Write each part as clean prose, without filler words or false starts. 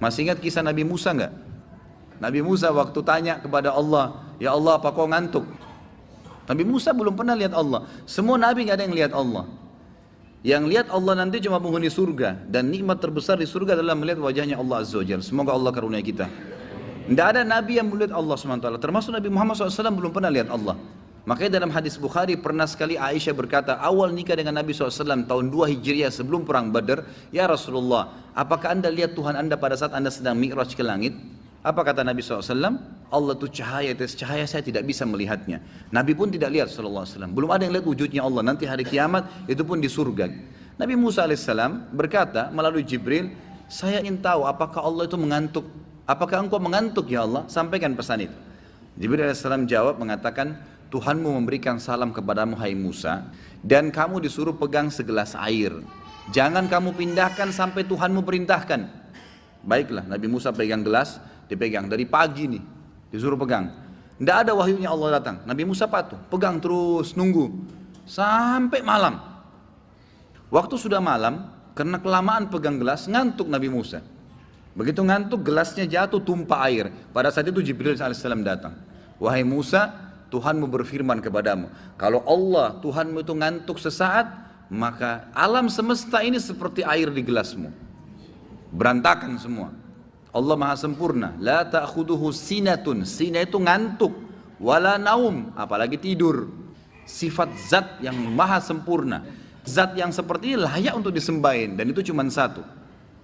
Masih ingat kisah Nabi Musa nggak? Nabi Musa waktu tanya kepada Allah, ya Allah apa kau ngantuk? Nabi Musa belum pernah lihat Allah. Semua Nabi nggak ada yang lihat Allah. Yang lihat Allah nanti cuma penghuni surga. Dan nikmat terbesar di surga adalah melihat wajahnya Allah Azza wa Jalla. Semoga Allah karunia kita. Tidak ada Nabi yang melihat Allah SWT. Termasuk Nabi Muhammad SAW belum pernah lihat Allah. Makanya dalam hadis Bukhari pernah sekali Aisyah berkata, awal nikah dengan Nabi SAW tahun 2 Hijriah sebelum perang Badar, ya Rasulullah, apakah anda lihat Tuhan anda pada saat anda sedang mi'raj ke langit? Apa kata Nabi SAW? Allah itu cahaya, atas cahaya saya tidak bisa melihatnya. Nabi pun tidak lihat SAW. Belum ada yang lihat wujudnya Allah. Nanti hari kiamat itu pun di surga. Nabi Musa AS berkata melalui Jibril, saya ingin tahu apakah Allah itu mengantuk. Apakah engkau mengantuk ya Allah? Sampaikan pesan itu. Jibril AS jawab mengatakan, Tuhanmu memberikan salam kepadamu hai Musa, dan kamu disuruh pegang segelas air. Jangan kamu pindahkan sampai Tuhanmu perintahkan. Baiklah, Nabi Musa pegang gelas, dipegang dari pagi nih, disuruh pegang. Tidak ada wahyunya Allah datang. Nabi Musa patuh, pegang terus, nunggu sampai malam. Waktu sudah malam, karena kelamaan pegang gelas, ngantuk Nabi Musa. Begitu ngantuk, gelasnya jatuh, tumpah air. Pada saat itu Jibril AS datang. Wahai Musa, Tuhanmu berfirman kepadamu, kalau Allah Tuhanmu itu ngantuk sesaat, maka alam semesta ini seperti air di gelasmu, berantakan semua. Allah maha sempurna, la ta'khuduhu sinatun, sina itu ngantuk, wala naum, apalagi tidur. Sifat zat yang maha sempurna, zat yang seperti ini layak untuk disembahin, dan itu cuma satu.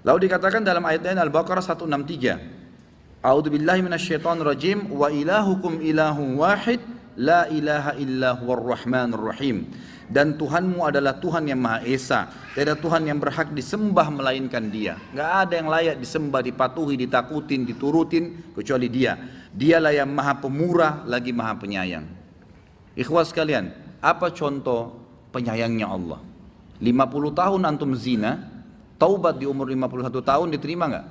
Lalu dikatakan dalam ayat lain Al-Baqarah 163, A'udzubillahi minasyaitonirrajim, wa ilahukum ilahun wahid, la ilaha illa huwar rahmanur rahim. Dan Tuhanmu adalah Tuhan yang Maha Esa, tidak ada Tuhan yang berhak disembah melainkan Dia. Gak ada yang layak disembah, dipatuhi, ditakutin, diturutin kecuali Dia. Dialah yang Maha Pemurah lagi Maha Penyayang. Ikhwas sekalian, apa contoh penyayangnya Allah? 50 tahun antum zina, taubat di umur 51 tahun diterima gak?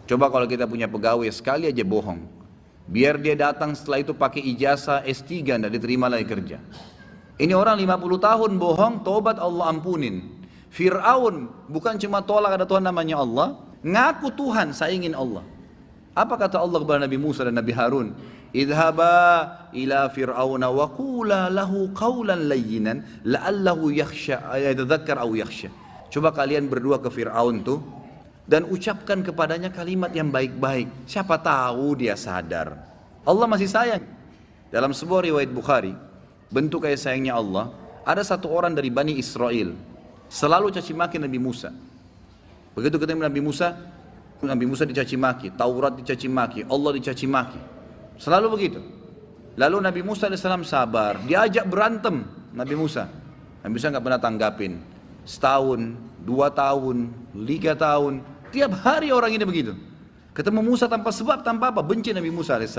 Coba kalau kita punya pegawai sekali aja bohong, biar dia datang setelah itu pakai ijazah S3 tidak diterima lagi kerja. Ini orang 50 tahun bohong, taubat Allah ampunin. Fir'aun bukan cuma tolak ada Tuhan namanya Allah, ngaku Tuhan, saya ingin Allah. Apa kata Allah kepada Nabi Musa dan Nabi Harun? Idhaba ila fir'auna wa qula lahu qawlan layyinan la'allahu yakhsha yatadhakkar aw yakhsha. Coba kalian berdua ke Fir'aun tuh dan ucapkan kepadanya kalimat yang baik-baik. Siapa tahu dia sadar. Allah masih sayang. Dalam sebuah riwayat Bukhari, bentuk kasih sayangnya Allah, ada satu orang dari Bani Israel selalu caci maki Nabi Musa. Begitu ketemu Nabi Musa dicaci maki, Taurat dicaci maki, Allah dicaci maki. Selalu begitu. Lalu Nabi Musa AS sabar, diajak berantem Nabi Musa. Nabi Musa nggak pernah tanggapin. Setahun, 2 tahun, 3 tahun, tiap hari orang ini begitu. Ketemu Musa tanpa sebab, tanpa apa, benci Nabi Musa AS.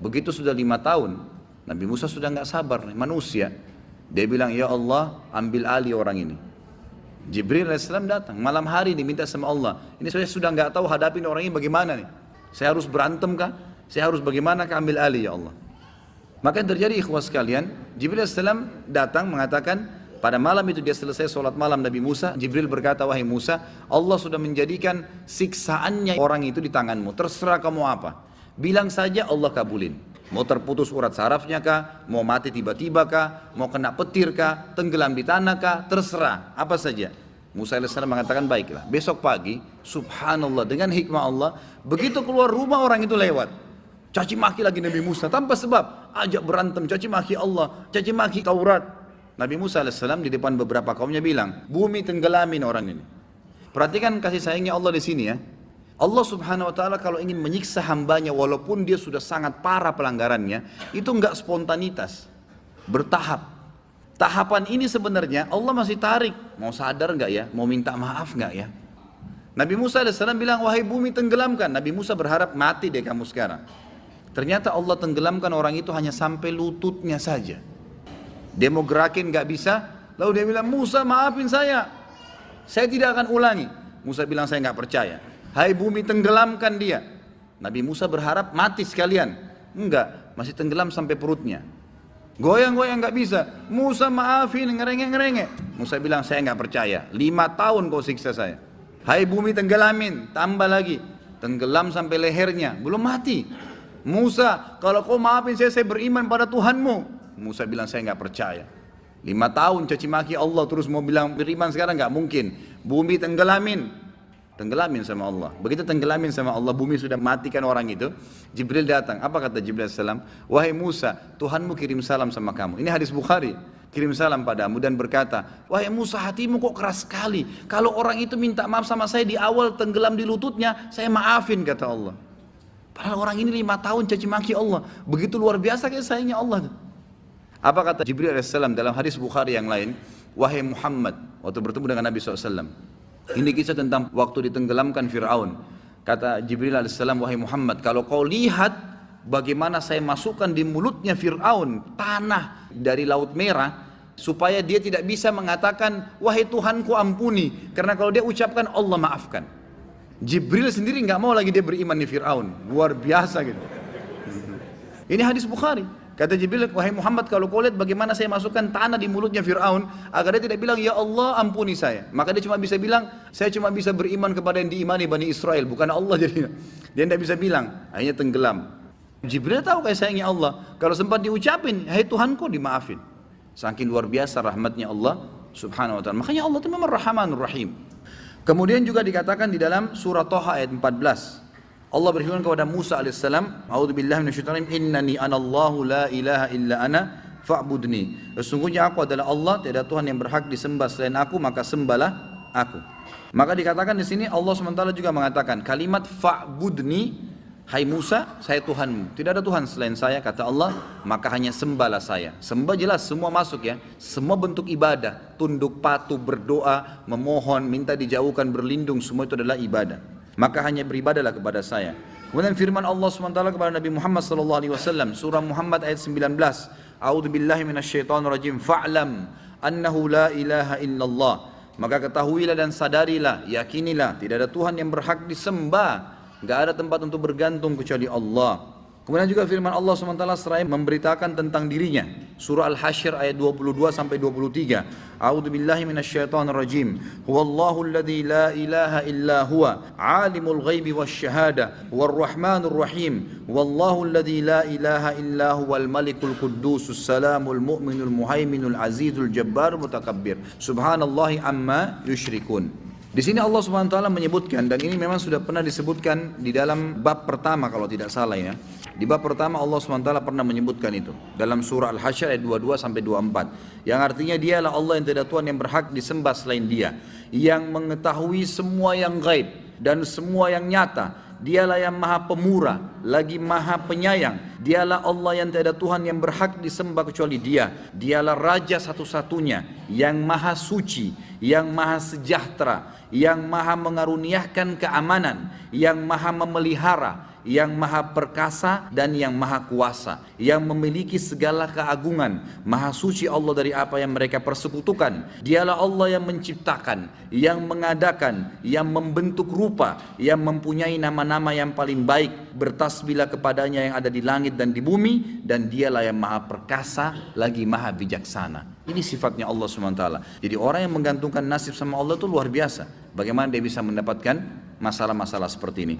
Begitu sudah 5 tahun, Nabi Musa sudah nggak sabar, manusia. Dia bilang, ya Allah, ambil alih orang ini. Jibril AS datang, malam hari diminta sama Allah. Ini saya sudah nggak tahu hadapin orang ini bagaimana nih. Saya harus berantem kah? Saya harus bagaimana kah ambil alih ya Allah. Maka yang terjadi ikhwas sekalian, Jibril AS datang mengatakan, pada malam itu dia selesai sholat malam Nabi Musa, Jibril berkata, wahai Musa, Allah sudah menjadikan siksaannya orang itu di tanganmu, terserah kamu apa. Bilang saja Allah kabulin. Mau terputus urat sarafnya kah, mau mati tiba-tiba kah, mau kena petir kah, tenggelam di tanah kah, terserah, apa saja. Musa AS mengatakan baiklah. Besok pagi, subhanallah, dengan hikmah Allah, begitu keluar rumah orang itu lewat. Caci maki lagi Nabi Musa, tanpa sebab, ajak berantem, caci maki Allah, caci maki Taurat. Nabi Musa AS di depan beberapa kaumnya bilang, bumi tenggelamin orang ini. Perhatikan kasih sayangnya Allah di sini ya. Allah subhanahu wa ta'ala kalau ingin menyiksa hambanya walaupun dia sudah sangat parah pelanggarannya, itu enggak spontanitas, bertahap. Tahapan ini sebenarnya Allah masih tarik, mau sadar enggak ya, mau minta maaf enggak ya. Nabi Musa AS bilang, wahai bumi tenggelamkan. Nabi Musa berharap mati deh kamu sekarang. Ternyata Allah tenggelamkan orang itu hanya sampai lututnya saja. Dia mau gerakin nggak bisa, lalu dia bilang, Musa maafin saya tidak akan ulangi. Musa bilang, saya nggak percaya. Hai bumi tenggelamkan dia. Nabi Musa berharap mati sekalian. Enggak, masih tenggelam sampai perutnya. Goyang-goyang nggak bisa. Musa maafin, ngerengek. Musa bilang, saya nggak percaya. 5 tahun kau siksa saya. Hai bumi tenggelamin, tambah lagi. tenggelam sampai lehernya, belum mati. Musa, kalau kau maafin saya beriman pada Tuhanmu. Musa bilang, saya nggak percaya. 5 tahun caci maki Allah, terus mau bilang beriman sekarang, nggak mungkin. Bumi tenggelamin sama Allah. Begitu tenggelamin sama Allah, bumi sudah matikan orang itu. Jibril datang. Apa kata Jibril salam? Wahai Musa, Tuhanmu kirim salam sama kamu. Ini hadis Bukhari. Kirim salam padamu dan berkata, wahai Musa, hatimu kok keras sekali. Kalau orang itu minta maaf sama saya di awal tenggelam di lututnya, saya maafin, kata Allah. Padahal orang ini 5 tahun caci maki Allah. Begitu luar biasa kayak sayangnya Allah. Apa kata Jibril AS dalam hadis Bukhari yang lain? Wahai Muhammad, waktu bertemu dengan Nabi SAW. Ini kisah tentang waktu ditenggelamkan Fir'aun. Kata Jibril AS, wahai Muhammad, kalau kau lihat bagaimana saya masukkan di mulutnya Fir'aun tanah dari Laut Merah, supaya dia tidak bisa mengatakan, wahai Tuhanku ampuni. Karena kalau dia ucapkan, Allah maafkan. Jibril sendiri nggak mau lagi dia beriman di Fir'aun. Luar biasa gitu. Ini hadis Bukhari. Kata Jibril, wahai Muhammad, kalau kau lihat bagaimana saya masukkan tanah di mulutnya Fir'aun, agar dia tidak bilang, ya Allah ampuni saya. Maka dia cuma bisa bilang, saya cuma bisa beriman kepada yang diimani Bani Israel, bukan Allah. Jadi dia tidak bisa bilang, akhirnya tenggelam. Jibril tahu kayak sayangnya Allah. Kalau sempat diucapin, hai Tuhanku, dimaafin. Saking luar biasa rahmatnya Allah subhanahu wa ta'ala. Makanya Allah itu memang Rahmanur Rahim. Kemudian juga dikatakan di dalam surah Thaha ayat 14. Allah berfirman kepada Musa alaihissalam, A'udzubillahi minasyaitonir rajim, innani anallahu la ilaha illa ana fa'budni. Sesungguhnya aku adalah Allah, tidak ada Tuhan yang berhak disembah selain aku, maka sembahlah aku. Maka dikatakan di sini Allah SWT juga mengatakan kalimat fa'budni, hai Musa, saya Tuhanmu. Tidak ada Tuhan selain saya, kata Allah, maka hanya sembahlah saya. Sembah jelas semua masuk ya. Semua bentuk ibadah, tunduk patuh, berdoa, memohon, minta dijauhkan, berlindung, semua itu adalah ibadah. Maka hanya beribadahlah kepada saya. Kemudian firman Allah SWT kepada Nabi Muhammad SAW, surah Muhammad ayat 19. A'udzubillahi minasyaitonirrajim. Fa'lam annahu la ilaha illallah. Maka ketahuilah dan sadarilah, yakinilah, tidak ada Tuhan yang berhak disembah, gak ada tempat untuk bergantung kecuali Allah. Kemudian juga firman Allah SWT seraya memberitakan tentang dirinya. Surah Al-Hasyr ayat 22 sampai 23. A'udzubillahi minasyaitonirrajim. Huwallahu alladzi la ilaha illa huwa, alimul ghaibi wasyahada, huwarrahmanur rahim. Wallahu alladzi la ilaha illa huwal malikul quddusus salamul mu'minul muhaiminul azizul jabbarul mutakabbir. Subhanallahi amma yusyrikun. Di sini Allah SWT menyebutkan, dan ini memang sudah pernah disebutkan di dalam bab pertama kalau tidak salah ya. Di bab pertama Allah SWT pernah menyebutkan itu dalam surah Al-Hasyr ayat 22 sampai 24. Yang artinya dialah Allah yang tidak ada Tuhan yang berhak disembah selain Dia, yang mengetahui semua yang gaib dan semua yang nyata. Dialah yang maha pemurah, lagi maha penyayang. Dialah Allah yang tidak ada Tuhan yang berhak disembah kecuali Dia. Dialah Raja satu-satunya yang maha suci, yang maha sejahtera, yang maha mengaruniakan keamanan, yang maha memelihara, yang maha perkasa dan yang maha kuasa, yang memiliki segala keagungan. Maha suci Allah dari apa yang mereka persekutukan. Dialah Allah yang menciptakan, yang mengadakan, yang membentuk rupa, yang mempunyai nama-nama yang paling baik. Bertasbihlah kepadanya yang ada di langit dan di bumi, dan dialah yang maha perkasa lagi maha bijaksana. Ini sifatnya Allah SWT. Jadi orang yang menggantungkan nasib sama Allah itu luar biasa. Bagaimana dia bisa mendapatkan masalah-masalah seperti ini.